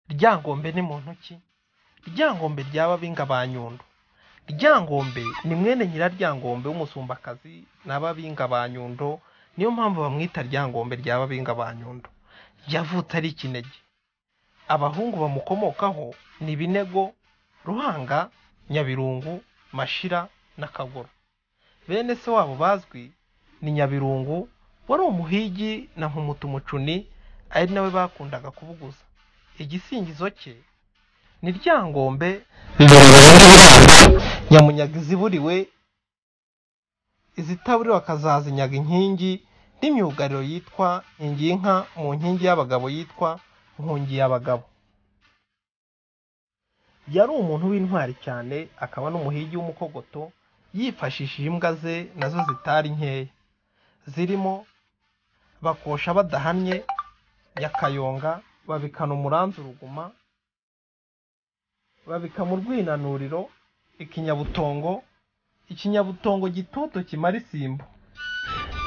Ryangombe ni muntu ki? Ryangombe ryaba binga ba Nyundo. Ryangombe ni mwene Nyiraryangombe w'umusumbakazi n'ababinga ba Nyundo, niyo mpamvu bamwita Ryangombe ryaba binga ba Nyundo. Yavutse ari ikinege. Abahungu bamukomokaho ni Binego, Ruhanga, Nyabirungu, Mashira na Kagoro. Bene se wabo bazwi ni Nyabirungu wari umuhigi na Nkumutuumucuni, ari nawe bakundaga kubuguza. Igisingizo cye ni Ryangombe Nyamunyaga iziburiwe, izitaburiwe akazazinyaga inkingi, n'imyugariro yitwa Inginka, mu nkingi y'abagabo yitwa Nkungi y'abagabo. Yari umuntu w'intwari cyane, akaba n'umuhigi w'umukogoto, yifashishije imbwa ze nazo zitari nkeya, zirimo Bakosha badahannye, Nyakayonga, babikana umuranzi uruguma, babika mu rwinanuriro, ikinyabutongo gitoto kimara isimbo,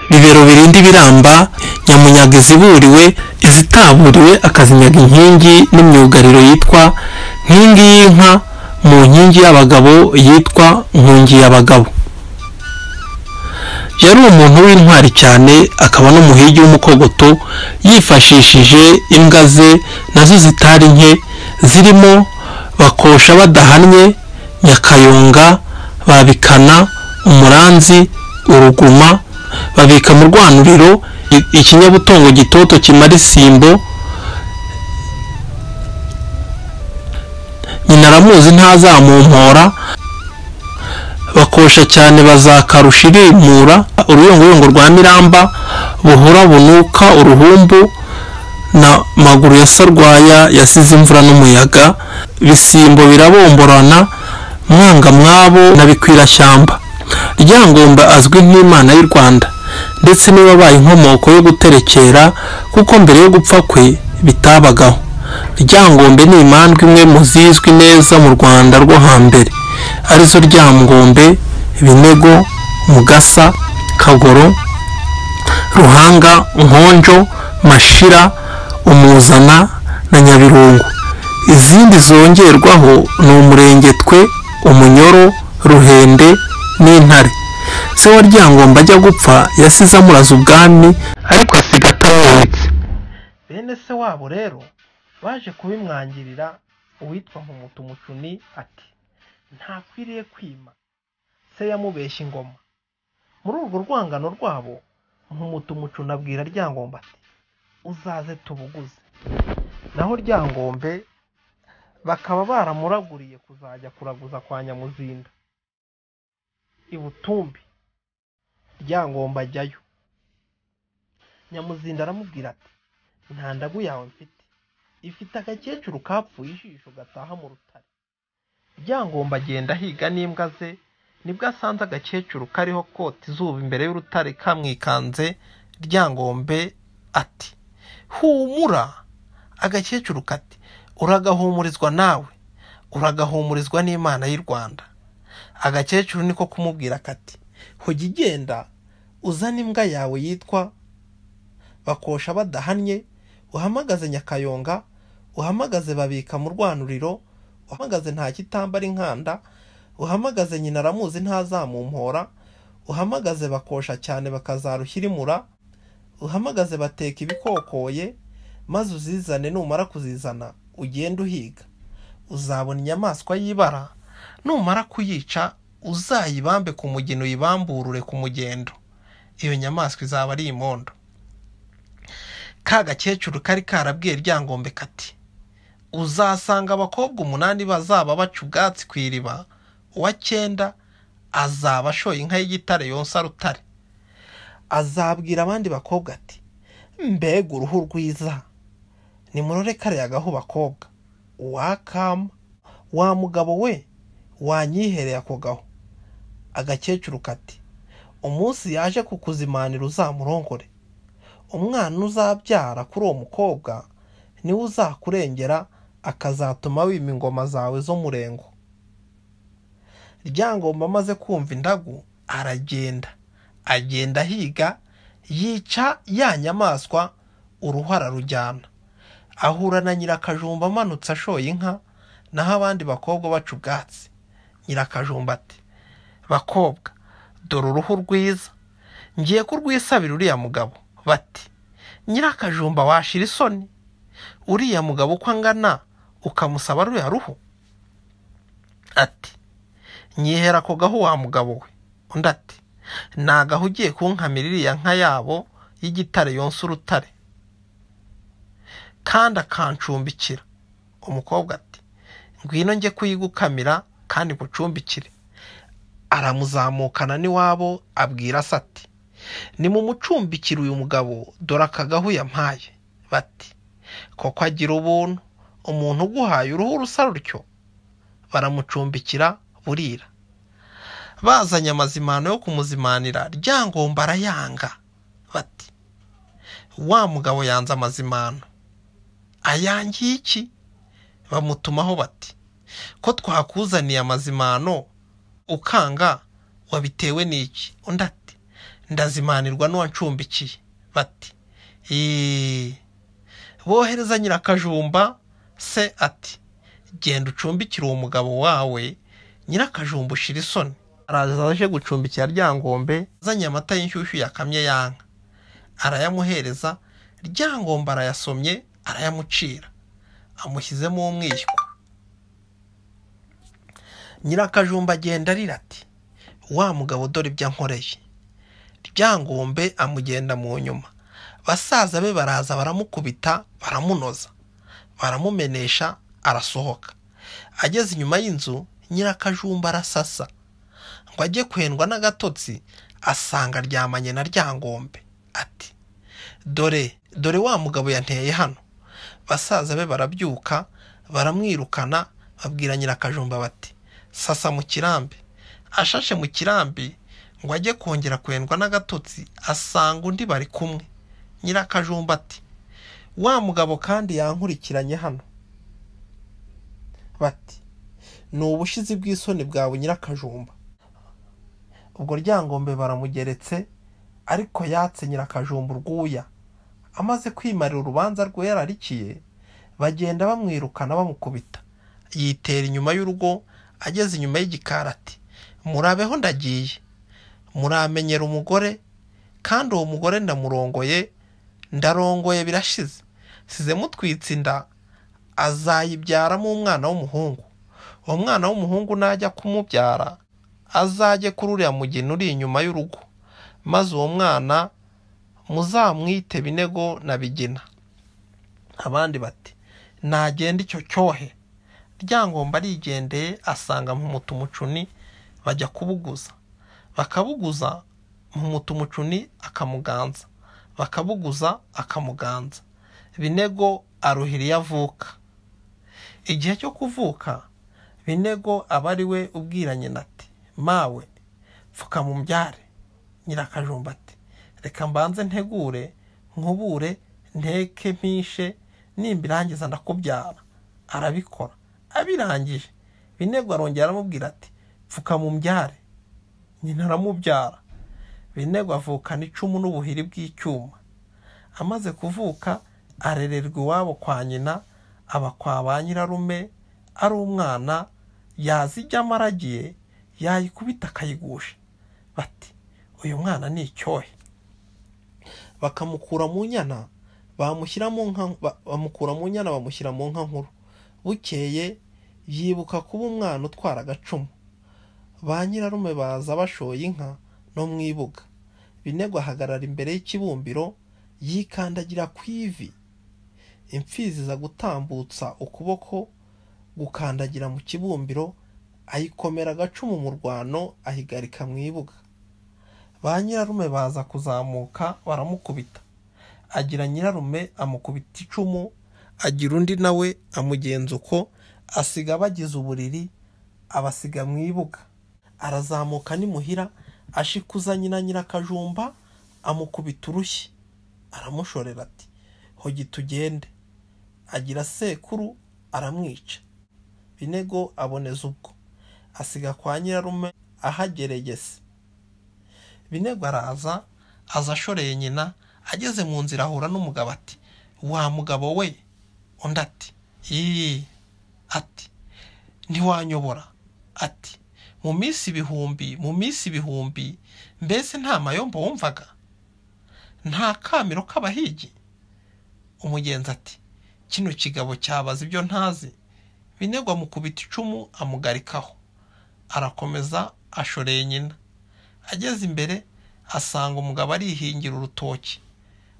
Bibero birindi biramba, Nyamunyaga iziburiwe, izitaburiwe akazinyaga inkingi, n'imyugariro yitwa Nkingi y'inka, mu nkingi y'abagabo yitwa Nkungi y'abagabo. Yari umuntu w'intwari cyane, akaba n'umuhigi w'umukogoto, yifashishije imbwa ze nazo zitari nke, zirimo Bakosha badahannye, Nyakayonga, babikana umuranzi uruguma, babika mu rwanuriro, ikinyabutongo gitoto kimara isimbo, nyina aramuzi ntazamumpora, Bakosha cyane bazakarusha irimura, uruyongoyongo rwa Miramba, buhora bunuka uruhumbu, na maguru ya Sarwaya yasize imvura n'umuyaga, Bisimbo birabomborana, Mwanga mwabo na Bikwirashyamba. Ryangombe azwi nk'Imana y'u Rwanda, ndetse niba baye inkomoko yo guterekera, kuko mbere yo gupfa kwe bitabagaho. Ryangombe ni imandwa imwe mu zizwi neza mu Rwanda rwo hambere, arizo Ryangombe, Binego, Mugasa, Kagoro, Ruhanga, Nkonjo, Mashira, Umuzana na Nyabirungu. Izindi zongerwaho ni Umurengetwe, Umunyoro, Ruhende n'Intare. Se wa Ryangombe ajya gupfa yasize amuraza ubwami, ariko asiga atabonetse. Bene se wabo rero baje kubimwangirira, uwitwa Nkumutuumucuni ati ntakwiriye kwima. Se yamubeshya ingoma. Muri urwo rwangano rwabo, Nkumutuumucuni abwira Ryangombe ati uzaze tubuguze. Naho Ryangombe bakaba baramuraguriye kuzajya kuraguza kwa Nyamuzinda i Butumbi. Ryangombe ajyayo. Nyamuzinda aramubwira ati nta ndagu yawe mfite, ifite agakecuru kapfuye ijisho gataha mu rutare. Ryangombe agenda ahiga n'imbwa ze, nibwo asanze agakecuru kariho kota izuba imbere y'urutare kamwikanze. Ryangombe ati humura. Agakecuru kati uragahumurizwa nawe, uragahumurizwa n'Imana y'u Rwanda. Agakecuru niko kumubwira kati hogi genda uzana imbwa yawe yitwa Bakosha badahannye, uhamagaze Nyakayonga, uhamagaze babika mu rwanuriro, uhamagaze nta kitambara inkanda, uhamagaze nyina aramuzi ntazamumpora, uhamagaze Bakosha cyane bakazarushyirimura, uhamagaze bateka ibikokoye, maze uzizane. Numara kuzizana ugenda uhiga, uzabona inyamaswa y'ibara, numara kuyica uzayibambe ku mugeni, uyibamburure ku mugendo. Iyo nyamaswa izaba ari imondo. Ka gakecuru kari karabwiye Ryangombe kati uzasanga abakobwa 8 bazaba baca ubwatsi ku iriba, uwa 9 azaba ashoye inka y'igitare yonsa rutare. Azabwira abandi bakobwa ati mbega uruhu rwiza, nimurore kare agahu bakobwa, wakama wa mugabo we wanyihereye ako gaho. Agakecuru kati umunsi yaje kukuzimanira uzamurongore, umwana uzabyara kuri uwo mukobwa niwe uzakurengera, akazatuma wima ingoma zawe zo murengo. Ryangombe amaze kumva indagu agenda higa, yica ya nyamaswa, uruhara rujyana. ahura na Nyirakajumba amanutse ashoye inka, naho abandi bakobwa baca ubwatsi. Nyirakajumba ati, bakobwa, dore uruhu rwiza, ngiye kurwisabira uriya mugabo. Bati, Nyirakajumba washira isoni, uriya mugabo uko angana ukamusaba ruriya ruhu? Ati, nyihera ako gahu wa mugabo we. Undi ati, nagaho ugiye kunkamira iriya nka yabo y'igitare yonsa urutare kandi akancumbikira. Umukobwa ati, ngwino njye kuyigukamira kandi ngucumbikire. Aramuzamukana n'iwabo abwira se ati, nimumucumbikire uyu mugabo, dore akagahu yampaye. Bati, koko agira ubuntu, umuntu uguhaye uruhu rusa rutyo. Baramucumbikira burira. Bazanye amazimano yo kumuzimanira, Ryangombe arayanga. Bati, wa mugabo yanze amazimano, ayangiye iki? Bamutumaho bati, ko twakuzaniye amazimano ukanga, wabitewe n'iki? Undi ati, ndazimanirwa n'uwancumbikiye. Bati, bohereza Nyirakajumba. Se ati, genda ucumbikire uwo mugabo wawe, Nyirakajumba ushira isoni. Araza aje gucumbikira Ryangombe, azanye amata y'inshyushyu yakamye yanka, arayamuhereza. Ryangombe arayasomye, arayamucira, amushyizemo umwishywa. Nyirakajumba agenda arira ati, wa mugabo dore ibyo ankoreye. Ryangombe amugenda mu nyuma. Basaza be baraza baramukubita, baramunoza, baramumenesha, arasohoka. Ageze inyuma y'inzu, Nyirakajumba arasasa ngo ajye kwendwa n'agatotsi, asanga aryamanye na Ryangombe. Ati, dore wa mugabo yanteye hano. Basaza be barabyuka, baramwirukana, babwira Nyirakajumba bati, sasa mu kirambi. Ashashe mu kirambi ngo ajye kongera kwendwa n'agatotsi, asanga undi bari kumwe. Nyirakajumba ati, wa mugabo kandi yankurikiranye hano. Bati, ni ubushizi bw'isoni bwawe Nyirakajumba. Ubwo Ryangombe baramugeretse, ariko yatse Nyirakajumba urwuya. Amaze kwimarira urubanza rwe yararikiye, bagenda bamwirukana bamukubita. Yitera inyuma y'urugo, ageze inyuma y'igikari ati, murabeho ndagiye, muramenyera umugore, kandi uwo mugore ndarongoye birashize. Size mutwitse inda, azayibyaramo umwana w'umuhungu. Uwo mwana w'umuhungu najya kumubyara, azajye kuri uriya mugeni uri inyuma y'urugo, maze uwo mwana muzamwite Binego na Bigina. Abandi bati, nagenda icyo cyohe. Ryangombe arigendeye, asanga Mpumutumucuni, bajya kubuguza. Bakabuguza, Mpumutumucuni akamuganza, bakabuguza akamuganza. Binego aruhira iyo avuka. Igihe cyo kuvuka, Binego aba ari we ubwira nyina ati, mawe pfuka mu mbyare. Nyirakajumba ati, reka mbanze ntegure, nkubure, nteke mpishe, nimbirangiza ndakubyara. Arabikora. Abirangije, Binego arongera aramubwira ati, pfuka mu mbyare. Nyina aramubyara. Binego avukana icumu n'ubuhiri bw'icyuma. Amaze kuvuka, arererwa iwabo kwa nyina, aba kwa ba nyirarume, ari umwana, yazijyamo aragiye, yayikubita akayigusha. Bati, uyu mwana ni icyohe. Bakamukura mu nyana, bamushyira mu nka nkuru. Bukeye yibuka kuba umwana utwara agacumu. Ba nyirarume baza bashoye inka no mu ibuga. Binego ahagarara imbere y'ikibumbiro, yikandagira ku ivi. Imfizi za gutambutsa ukuboko gukandagira mu kibumbiro, ayikomera agacumu mu rwano, ahigarika mu ibuga. Ba nyirarume baza kuzamuka, baramukubita. Agira nyirarume amukubita icumu, agira undi nawe amugenza uko, asiga bagize uburiri, abasiga mu ibuga. Arazamuka n'imuhira, ashikuza nyina Nyirakajumba, amukubita urushyi. Aramushorera ati, hogi tugende. Agira sekuru, aramwica. Binego aboneza ubwo, asiga kwa nyirarume ahageregese. Binego araza, aza ashoreye nyina. Ageze mu nzira ahura n'umugabo ati, wa mugabo we, undi ati ati ntiwanyobora, ati mu minsi ibihumbi mbese nta mayombo wumvaga, nta kamiro k'abahigi. Umugenzi ati kino kigabo cyabaza ibyo ntazi. Binegwa mukubita icumu amugarikaho, arakomeza ashoreye nyina. Ageze imbere asanga umugabo arihingira urutoki,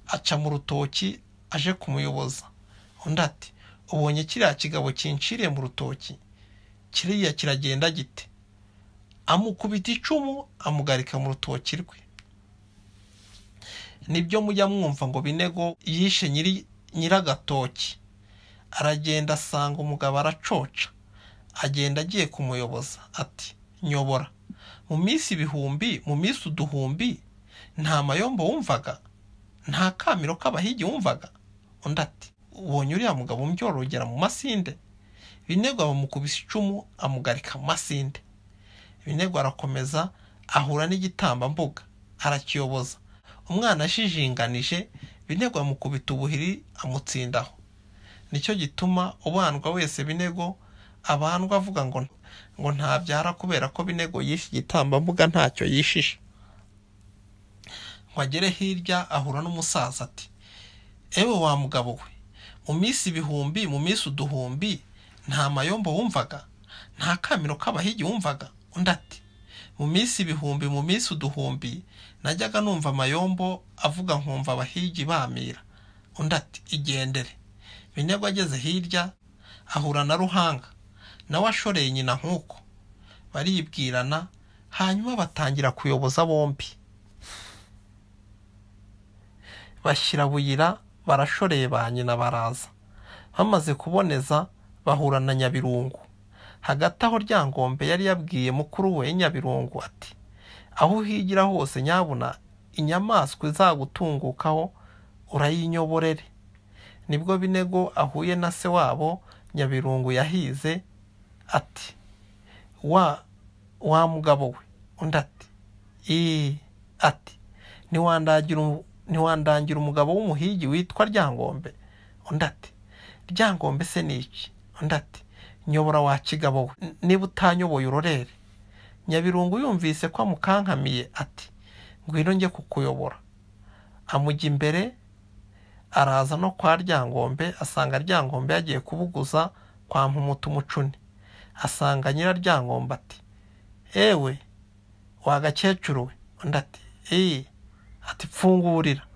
aca mu rutoki aje kumuyoboza. Undi ati ubonye kiriya kigabo kinciriye mu rutoki, kiriya kiragenda gite? Amukubita icumu amugarika mu rutoki rwe. Nibyo mujya mwumva ngo Binego yishe nyiragatoki. Aragenda asanga umugabo aracoca, agenda agiye kumuyoboza ati nyobora, mu minsi uduhumbi nta mayombo wumvaga, nta kamiro k'abahigi wumvaga. Undi ati ubonye uriya mugabo umbyorogera mu masinde. Binego bamukubise icumu amugarika mu masinde. Binego arakomeza ahura n'igitambambuga arakiyoboza. Umwana ashijinganije, Binego amukubita ubuhiri amutsindaho. Nicyo gituma ubandwa wese Binego abandwa avuga ngo ntabyara, kubera ko Binego yishe igitambambuga ntacyo yishisha. Agere hirya ahura n'umusaza ati ewe wa mugabo we, mu minsi uduhumbi nta mayombo wumvaga, nta kamiro k'abahigi wumvaga. Undi ati mu minsi uduhumbi najyaga numva amayombo avuga nkumva abahigi bamira. Undi ati igendere. Binego ageze hirya ahura na Ruhanga, nawe ashoreye nyina nk'uko. Baribwirana, hanyuma batangira kuyoboza bombi. Bashyira buyira, barashoreye ba nyina baraza. Bamaze kuboneza bahura na Nyabirungu. Hagati aho Ryangombe yari yabwiye mukuru we Nyabirungu ati aho uhigira hose nyabuna inyamaswa izagutungukaho urayinyoborere. Nibwo Binego ahuye na se wabo Nyabirungu yahize ati wa mugabo we. Undi ati ati ntiwandangira umugabo w'umuhigi witwa Ryangombe. Undi ati Ryangombe se niki? Undi ati nyobora wa kigabo we, niba utanyoboye urorere. Nyabirungu yumvise ko amukankamiye ati ngwino njye kukuyobora. Amujya imbere, araza no kwa Ryangombe, asanga Ryangombe yagiye kubuguza kwa Mpumutu Mucuni. Asanga nyira Ryangombe ati ewe wa gakecuru we. Undi ati ati pfungurira.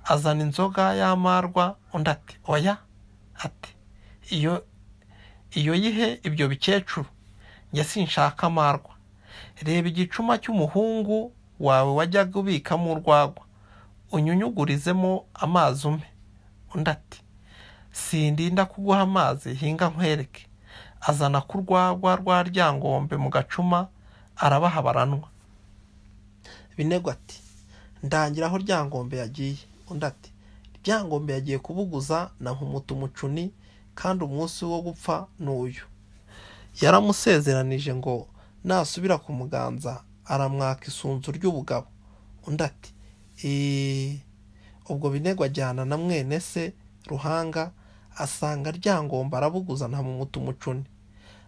Azana inzoga y'amarwa. Undi ati oya, ati iyo yihe ibyo bikecuru, njye sinshaka amarwa. Reba igicuma cy'umuhungu wawe wajyaga ubikamo urwagwa, unyunyugurizemo amazi umpe. Undi ati sindinda kuguha amazi, hinga nkwereke. Azana ku rwagwa rwa Ryangombe mu gacuma, arabaha baranwa. Binego ati ndangira aho Ryangombe yagiye. Undi ati Ryangombe yagiye kubuguza na Mpumutu Mucuni, kandi umunsi wo gupfa n'uyu. Yaramusezeranije ngo nasubira kumuganza aramwaka isunzu ry'ubugabo. Undi ati ubwo Binego ajyana na mwene se Ruhanga, asanga Ryangombe arabuguza na Mpumutu Mucuni.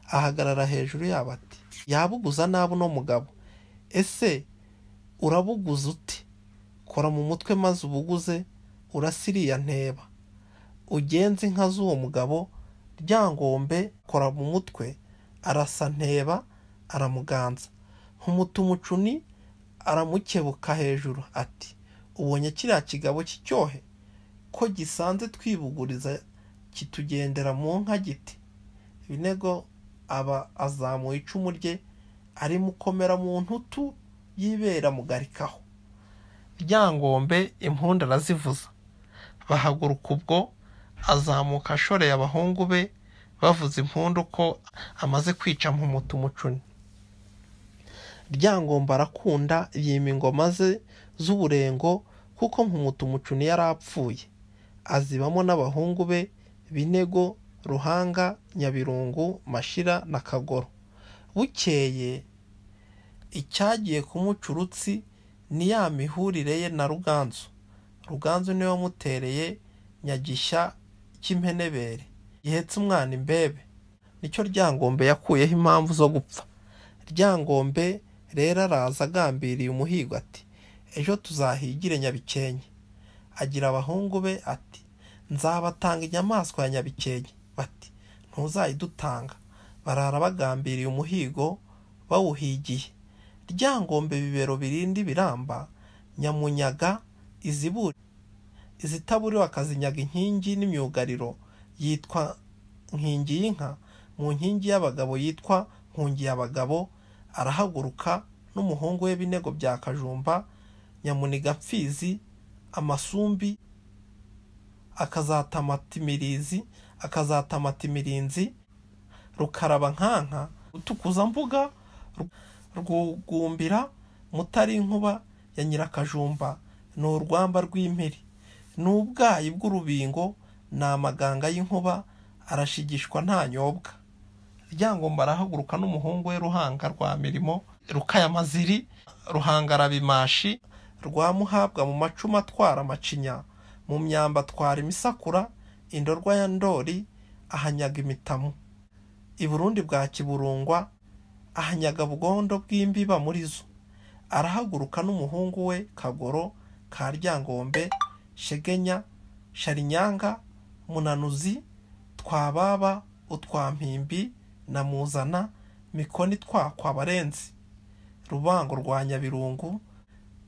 Ahagarara hejuru yabo ati yabuguza nabi uno mugabo, ese urabuguza uti? Kora mu mutwe maze ubuguze, urasiriya nteba ugenze inka z'uwo mugabo. Ryangombe kora mu mutwe, arasa nteba aramuganza. Mpumutu Mucuni aramukebuka hejuru ati ubonye kiriya kigabo cy'icyohe ko gisanze twibuguriza kitugendera mu nka giti? Binego aba azamuye icumu rye, arimukomera mu ntutu yibera mugarikaho. Ryangombe impundu arazivuza. Bahaguruka ubwo, azamuka ashoreye abahungu be bavuza impundu ko amaze kwica Mpumutu Mucuni. Ryangombe arakunda yima ingoma ze z'uburengo, kuko Mpumutu Mucuni yari apfuye. Azibamo n'abahungu be Binego, Ruhanga, Nyabirungu, Mashira na Kagoro. Bukeye icyagiye kumuca urutsi ni ya mihurire ye na Ruganzu. Ruganzu niwe wamutereye Nyagishya cy'impenebere gihetse umwana imbebe. Nicyo Ryangombe yakuyeho impamvu zo gupfa. Ryangombe rero araza agambiriye umuhigo ati ejo tuzahigire Nyabikenke. Agira abahungu be ati nzabatanga inyamaswa ya Nyabikenke. Bati ntuzayidutanga. Barara bagambiriye umuhigo bawuhigiye. Ryangombe bibero birindi biramba Nyamunyaga iziburi izitaburiwe akazinyaga inkingi n'imyugariro yitwa nkingi y'inka, mu nkingi y'abagabo yitwa nkungi y'abagabo. Arahaguruka n'umuhungu we Binego bya Kajumba, Nyamuniga Mfizi Amasumbi akazatamata imirinzi, Rukaraba Nkanka Rutukuza Mbuga, Rwugumbira Mutari Inkuba ya Nyirakajumba, ni urwamba rw'impiri, n'ubwayi bw'urubingo, ni amaganga y'inkuba arashigishwa nta nyobwa. Ryangombe arahaguruka n'umuhungu we Ruhanga rwa Mirimo, Rukayamaziri, Ruhangarabimashi, Rwamuhabwa mu macumu atwara amacinya, mu myamba atwara imisakura, Indorwa ya Ndori ahanyaga imitamu, i Burundi bwa Kiburungwa ahanyaga Bugondo bw'imbiba muri zo. Arahaguruka n'umuhungu we Kagoro ka Ryangombe, Shegenya, Sharinyanga, Munanuzi, Twababa, Utwampimbi na Muzana, Mikoni twakwa Barenzi, Rubango rwa Nyabirungu,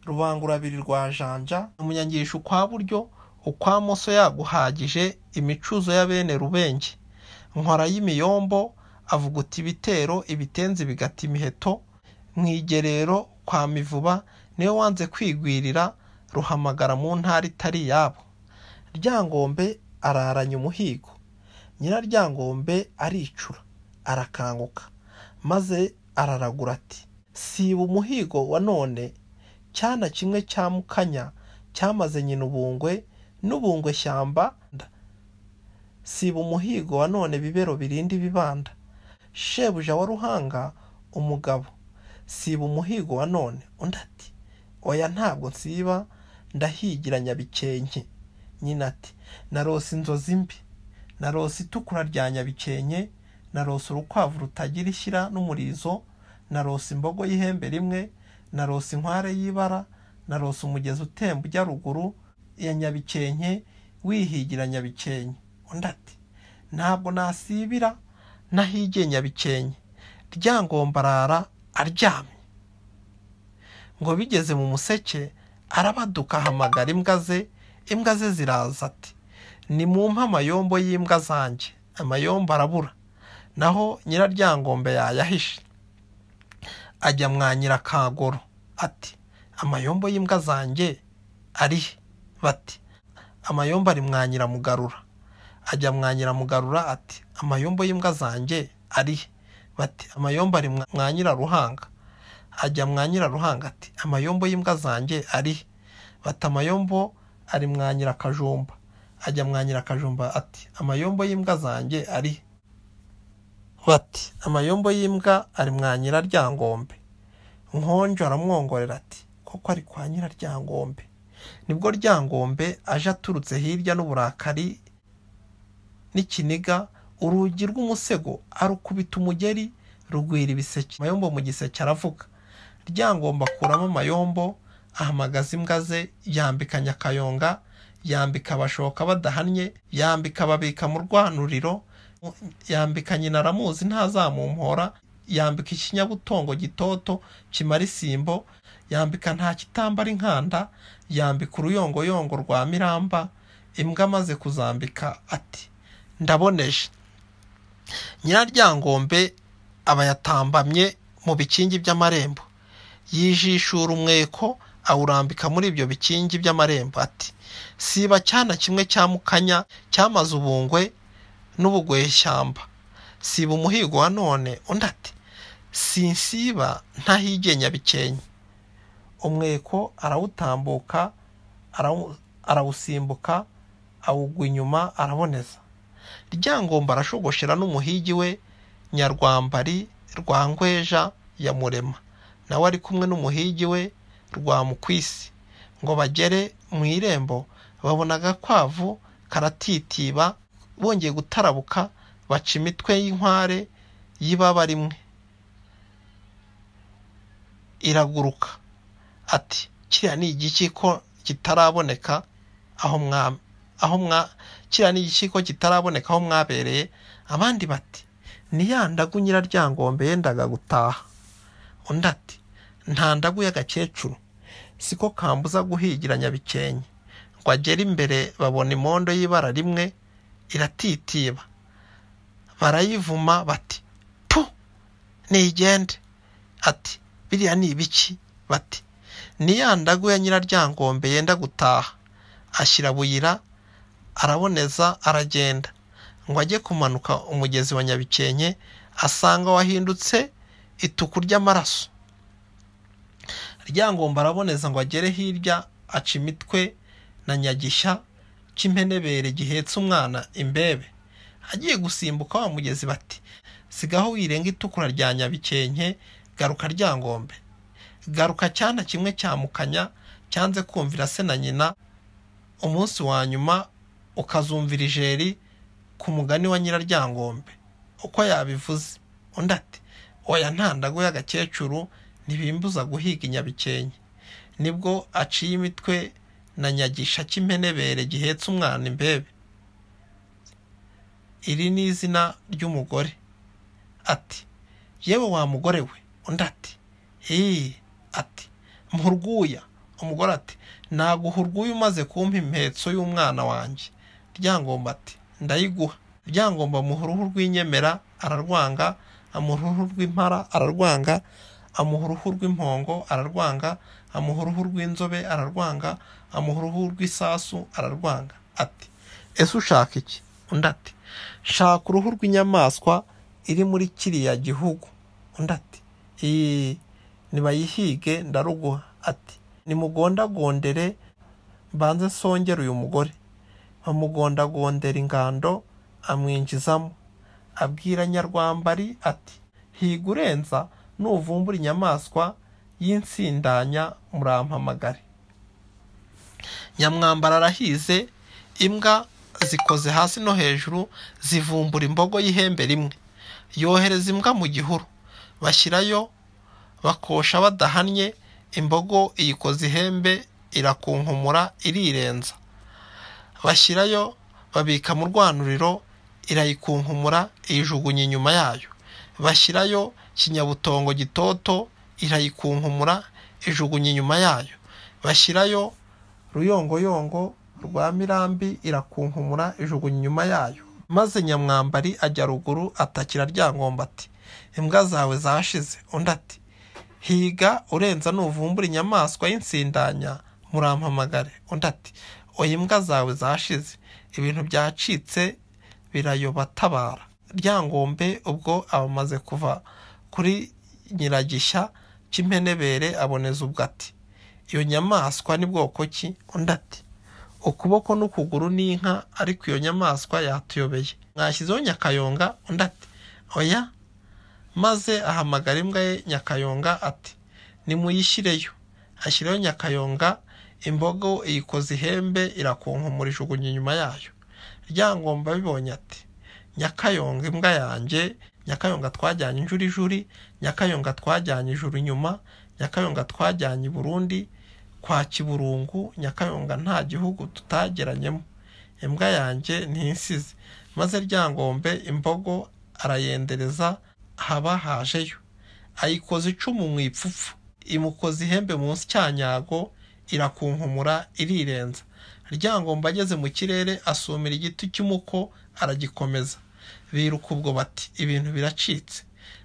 Rubangurabiri rwa Janja, Umunyangisho kwa buryo ukwa moso yaguhagije, imicuzo ya bene Rubenge, Nkora y'imiyombo avuguta ibitero, ibitenzi bigata imiheto, Mwigerero kwa Mivuba niyo wanze kwigwirira, Ruhamagara mu ntara itari yabo. Ryangombe araranya umuhigo. Nyiraryangombe aricura arakanguka, maze araragura ati siba umuhigo wa none, cyana kimwe cya Mukanya cyamaze nyina ubungwe n'ubungwe shyamba. Siba umuhigo wa none bibero birindi bibanda, shebuja wa Ruhanga umugabo. Siba umuhigo wa none. Undi ati oya ntabwo nsiba, ndahigira Nyabikenke. Nyina ati narose inzozi mbi, narose itukura rya Nyabikenke, narose urukwavu rutagira ishyira n'umurizo, narose imbogo y'ihembe rimwe, narose inkware y'ibara, narose umugezi utemba ujya ruguru ya Nyabikenke, wihigira Nyabikenke. Undi ati ntabwo nasibira, nahigiye Nyabikenke. Ryangombe arara aryamye. Ngo bigeze mu museke arabaduka ahamagara imbwa ze ziraza ati nimumpe amayombo y'imbwa zanjye. Amayombo arabura, naho Nyiraryangombe yayahishe. Ajya mwa Nyirakagoro ati amayombo y'imbwa zanjye arihe? Bati amayombo ari mwa Nyiramugarura. Ajya mwa Nyiramugarura ati amayombo y'imbwa zanjye arihe? Bati amayombo ari mwa Nyiraruhanga. Ajya mwa Nyiraruhanga ati amayombo y'imbwa zanjye arihe? Bati amayombo ari mwa Nyirakajumba. Ajya mwa Nyirakajumba ati amayombo y'imbwa zanjye arihe? Bati amayombo y'imbwa ari mwa Nyiraryangombe. Nkonjo aramwongorera ati koko ari kwa Nyiraryangombe. Nibwo Ryangombe aje aturutse hirya n'uburakari n'ikiniga, urugi rw'umusego arukubita umugeri, rugwira ibiseke. Amayombo mu giseke aravuga. Ryangombe akuramo amayombo, ahamagaza imbwa ze, yambika Nyakayonga, yambika Abashoka badahannye, yambika Babika mu rwanuriro, yambika Nyina aramuzi ntazamumpora, yambika Ikinyabutongo gitoto kimara isimbo, yambika Nta kitambara inkanda, yambika Uruyongoyongo rwa Miramba. Imbwa amaze kuzambika ati ndaboneje. Nyiraryangombe aba yatambamye mu bikingi by'amarembo, yijishura umweko awurambika muri ibyo bikingi by'amarembo ati siba cyana kimwe cya Mukanya cyamaze ubungwe n'ubugweshyamba. Siba umuhigo wa none. Undi ati sinsiba ntahigiye Nyabikenke. Umweko arawutambuka, arawusimbuka, awugwa inyuma araboneza. Ryangombe arashogoshera n'umuhigi we Nyarwambari rwa Ngweja ya Murema, nawe ari kumwe n'umuhigi we Rwamukwisi. Ngo bagere mu irembo babona agakwavu karatitiba bongeye gutarabuka baca imitwe y'inkware y'ibaba rimwe iraguruka. Ati kiriya ni igiki ko kitaraboneka kiriya ni igiki ko kitaraboneka aho mwabereye? Abandi bati ni ya ndagu Nyiraryangombe yendaga gutaha. Undi ati nta ndagu y'agakecuru, siko kambuza guhigira Nyabikenke ngo agere imbere babona imondo y'ibara rimwe iratitiba. Barayivuma bati pu nigende. Ati biriya ni ibiki? Bati ni ya ndagu ya Nyiraryangombe yenda gutaha. Ashyira buyira araboneza aragenda ngo ajye kumanuka umugezi wa Nyabikenke, asanga wahindutse ituku ry'amaraso. Ryangombe araboneza ngo agere hirya, aca imitwe na Nyagishya cy'impenebere gihetse umwana imbebe. Agiye gusimbuka wa mugezi bati sigaho wirenga itukura rya Nyabikenke, garuka Ryangombe, garuka cyana kimwe cyamukanya cyanze kumvira se na nyina. Umunsi wa nyuma ukazumvira ijeri ku mugani wa Nyiraryangombe uko yabivuze. Undi ati oya nta ndago y'agakecuru ntibimbuza guhiga Nyabikenke. Nibwo aciye imitwe na Nyagisha cy'impenebere gihetse umwana imbebe. Iri ni izina ry'umugore. Ati yewe wa mugore we. Undi ati ati muhurguya. Umugore ati naguha urwuya umaze kumpa impetso y'umwana wanjye. Ryangombe ati ndayiguha. Ryangombe amuha uruhu rw'inyemera ararwanga, amuha uruhu rw'impara ararwanga, amuha uruhu rw'impongo ararwanga, amuha uruhu rw'inzobe ararwanga, amuha uruhu rw'isasu ararwanga. Ati ese ushaka iki? Undi ati shaka uruhu rw'inyamaswa iri muri kiriya gihugu. Undi ati nibayihige ndaruguha. Ati nimugondagondere mbanze songera uyu mugore. Bamugondagondera ingando amwinjizamo. Abwira Nyarwambari ati higa urenza, nuvumbura inyamaswa y'insindanya murampamagare. Nyamwambara arahize, imbwa zikoze hasi no hejuru zivumbura imbogo y'ihembe rimwe. Yohereza imbwa mu gihuru, bashyirayo bakosha badahannye. Imbogo iyikoze ihembe irakunkumura irirenza. Bashyirayo babika mu rwanuriro, irayikunkumura iyijugunya inyuma yayo. Bashyirayo Kinyabutongo gitoto, irayikunkumura ijugunya inyuma yayo. Bashyirayo Ruyongoyongo rwa Mirambi, irakunkumura ijugunya inyuma yayo. Maze Nyamwambari ajya ruguru atakira Ryangombe ati imbwa zawe zashize. Undi ati higa urenza nuvumbura inyamaswa y'insindanya murampamagare. Undi ati oya imbwa zawe zashize, ibintu byacitse birayoba tabara. Ryangombe ubwo abamaze kuva kuri Nyiragishya cy'impenebere aboneza ubwo ati iyo nyamaswa ni bwoko ki? Undi ati ukuboko n'ukuguru n'inka, ariko iyo nyamaswa yatuyobeye. Mwashyizeho Nyakayonga? Undi ati oya. Maze ahamagara imbwa ye Nyakayonga ati nimuyishyireyo. Ashyireho Nyakayonga, imbogo iyikoze ihembe irakunkumura ijugunya inyuma yayo. Ryangombe abibonye ati Nyakayonga imbwa yanjye, Nyakayonga twajyanye injurijuri, Nyakayonga twajyanye ijuru inyuma, Nyakayonga twajyanye i Burundi kwa Kiburungu, Nyakayonga nta gihugu tutageranyemo. Imbwa yanjye ntinsize. Maze Ryangombe imbogo arayendereza, haba hajeyo. Ayikoze icumu mu ipfupfu, imukoze ihembe munsi cyanyago, irakunkumura irirenza. Ryangombe ageze mu kirere asumira igiti cy'umuko aragikomeza. Biruka ubwo bati ibintu biracitse.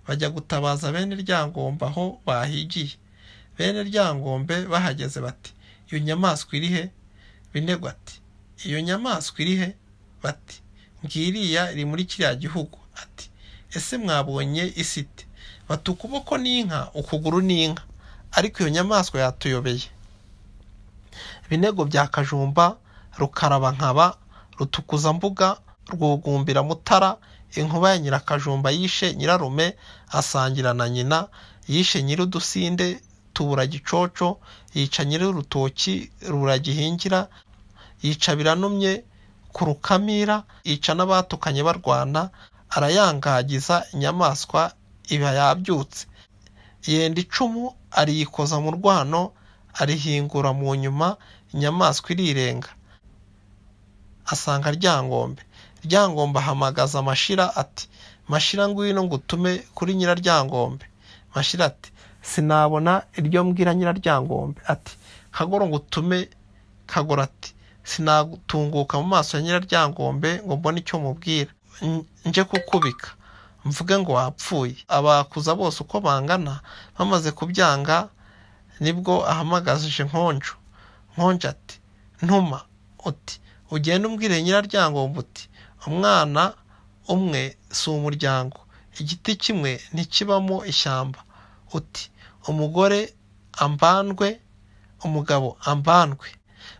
Bajya gutabaza bene Ryangombe aho bahigiye. Bene Ryangombe bahageze bati iyo nyamaswa iri he? Binego ati iyo nyamaswa iri he? Bati ngiriya iri muri kiriya gihugu. Ati ese mwabonye isite? Bati ukuboko n'inka, ukuguru n'inka, ariko iyo nyamaswa yatuyobeye. Binego bya Kajumba, Rukaraba nkaba, Rutukuza mbuga, Rwugumbira Mutara, inkuba ya Nyirakajumba yishe Nyirarume asangira na nyina, yishe Nyirudusinde Tubura Gicoco, yica Nyirurutoki Ruragihingira, yica Biranumye ku Rukamira, yica n'abatukanye barwana, arayangagiza, inyamaswa iba yabyutse. Yenda icumu ariyikoza mu rwano, arihingura mu nyuma, inyamaswa irirenga. Asanga Ryangombe. Ryangombe ahamagaza Mashira ati, Mashira ngwino ngutume kuri Nyiraryangombe. Mashira ati, sinabona iryo mbwira Nyiraryangombe. Ati, Kagoro ngutume. Kagoro ati, sinatunguka mu maso ya Nyiraryangombe ngo mbone icyo mubwira, nje kukubika mvuge ngo wapfuye. Abakuza bose uko bangana bamaze kubyanga, nibwo ahamagaje Nkonjo. Nkonjo ati, ntuma uti ugende umbwire Nyiraryangombe uti, umwana umwe si umuryango, igiti kimwe ntikibamo ishyamba, uti umugore ambandwe, umugabo ambandwe.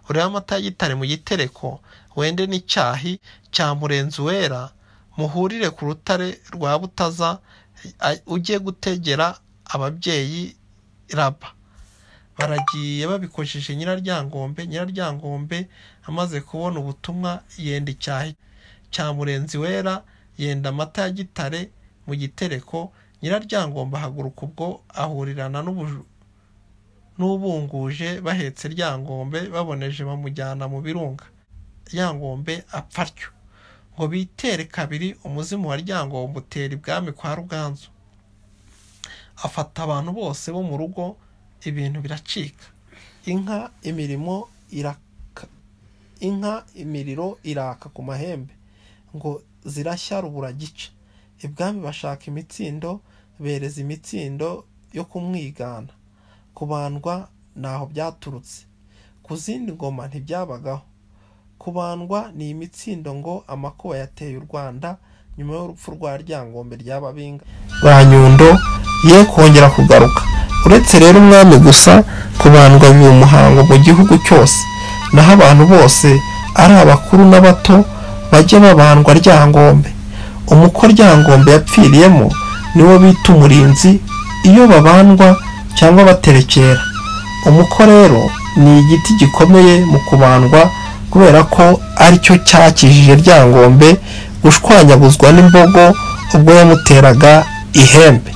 Urebe amata y'igitare mu gitereko, wende n'icyahi cya Murenzi wera, muhurire ku rutare rwa Butaza, ujye gutegera ababyeyi Raba. Baragiye babikojeje Nyiraryangombe. Nyiraryangombe amaze kubona ubutumwa, yenda icyahi cya Murenzi wera, yenda amata ya gitare mu gitereko. Nyiraryangombe ahaguruka ubwo ahurirana n'ubunguje bahetse Ryangombe, baboneje bamujyana mu birunga. Ryangombe apfa atyo. Ngo bitere kabiri, umuzimu wa Ryangombe utera ibwami kwa Ruganzu. Afata abantu bose bo mu rugo, ibintu biracika. Inka imiriro iraka ku mahembe, ngo zirashya rubura gica. Ibwami bashaka imitsindo, bereza imitsindo yo kumwigana. Kubandwa naho byaturutse, ku zindi ngoma ntibyabagaho. Kubandwa ni imitsindo ngo amakuba yateye u Rwanda nyuma y'urupfu rwa Ryangombe ry'Ababinga ba Nyundo ye kongera kugaruka. Uretse rero umwami gusa, kubandwa biba umuhango mu gihugu cyose, naho abantu bose ari abakuru n'abato bajye babandwa Ryangombe. Umuko Ryangombe yapfiriyemo niwo bita umurinzi iyo babandwa cyangwa baterekera. Umuko rero ni igiti gikomeye mu kubandwa, kubera ko aricyo cyakijije Ryangombe gushwanyaguzwa n'imbogo ubwo yamuteraga ihembe.